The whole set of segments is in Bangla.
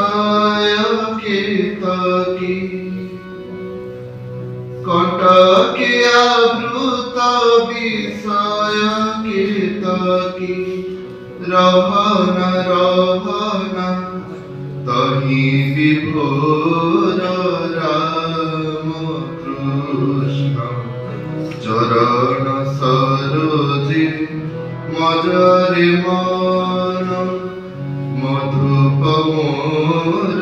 বিষয়কে তাকি কটকে আবৃত বিষয়কে তাকি রহনা রহনা তহি বিভোর রাম কৃষ্ণ চরণ সরোজে মজরে মন মধুপ মোর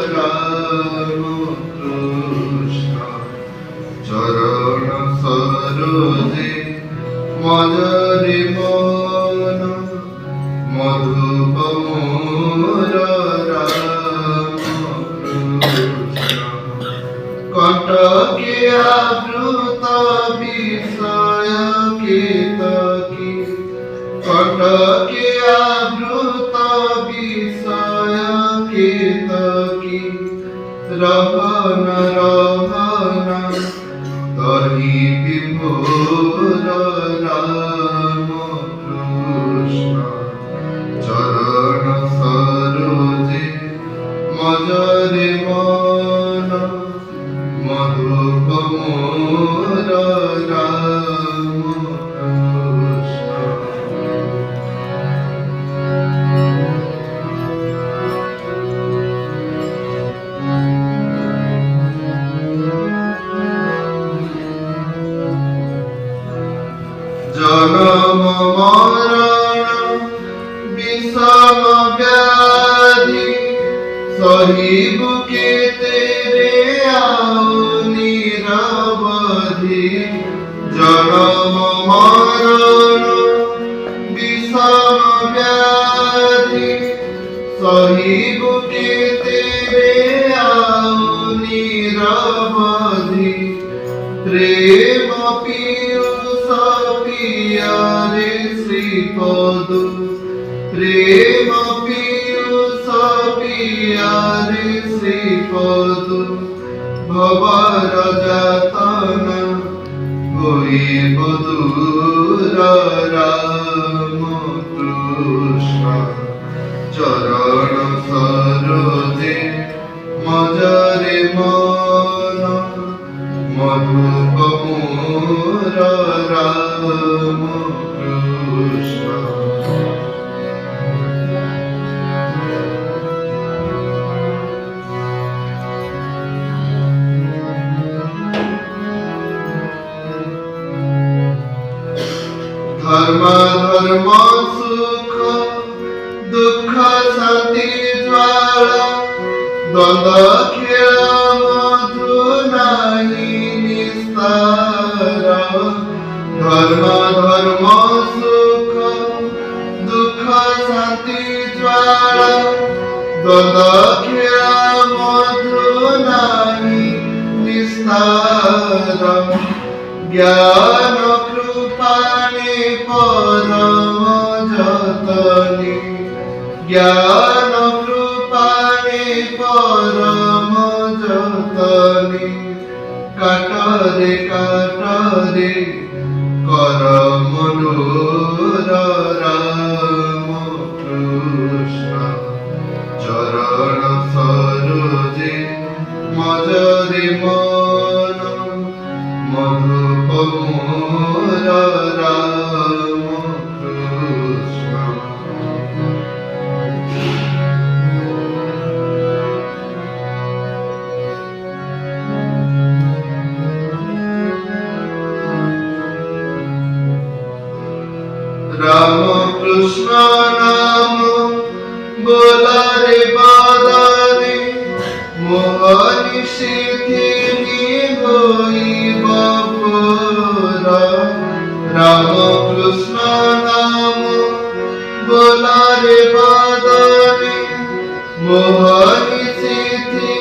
রাম কৃষ্ণ চরণ সরোজে মজরে মন মধুপ মোর রাম কৃষ্ণ কটকে আবৃত বিষয়কে তাকি কটকে আবৃত বিষয়কে তাকি রহনা রহনা তহি বিভোর রাম কৃষ্ণ চরণ সরোজে মজরে মন মধুপ মোর রাম কৃষ্ণ জনম মরণ বিষম ব্যাধি সহিব কেতে রে আও নিরবধি জনম মরণ বিষম ব্যাধি সহিব কেতে রে আও নিরবধি প্রেম পীয়ূষ পিয়ারে শ্রীপদ প্রেম পীয়ূষ পিয়ারে শ্রীপদ ভবর যাতনা হইব দূর রাম কৃষ্ণ চরণ সরোজে মজরে মন মধুপ মোর রাম কৃষ্ণ ধর্ম ধর্ম সুখ দুঃখ শান্তি জ্বালা দ্বন্দ্ব খেল মধু নাহি নিস্তার ধর্ম ধর্ম সুখ দুঃখ শান্তি জ্বালা দ্বন্দ্ব খেল মধু নাহি নিস্তার জ্ঞান কৃপানে পরম যতনে জ্ঞান কৃপানে পরম যতনে কাটরে কাটরে কর মনোর রাম কৃষ্ণ চরণ সরোজে মজরে মন মধুপ মোর রাম কৃষ্ণ রাম কৃষ্ণ নাম বোলারে বাদারে মোহনি সিদ্ধি হইব রাম কৃষ্ণ নাম বোলারে বাদারে মোহনি সিদ্ধি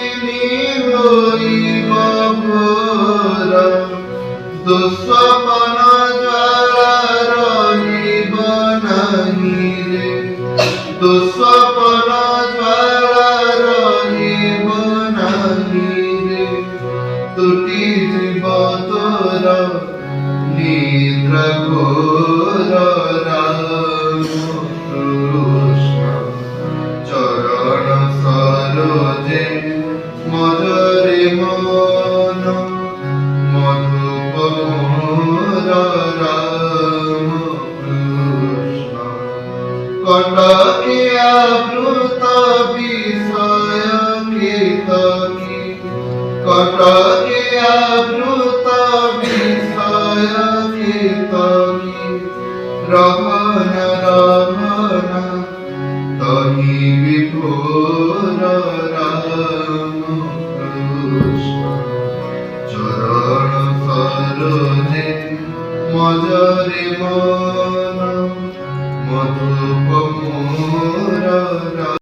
হইব দুঃস্বপন জ্বালা রহিব নাহি রে দুঃস্বপন জ্বালা রহিব নাহি রে তুটি জীব তোর নিদ্রা ঘোর রাম কটকে আবৃত বিষয় কীর্তনী, কটকে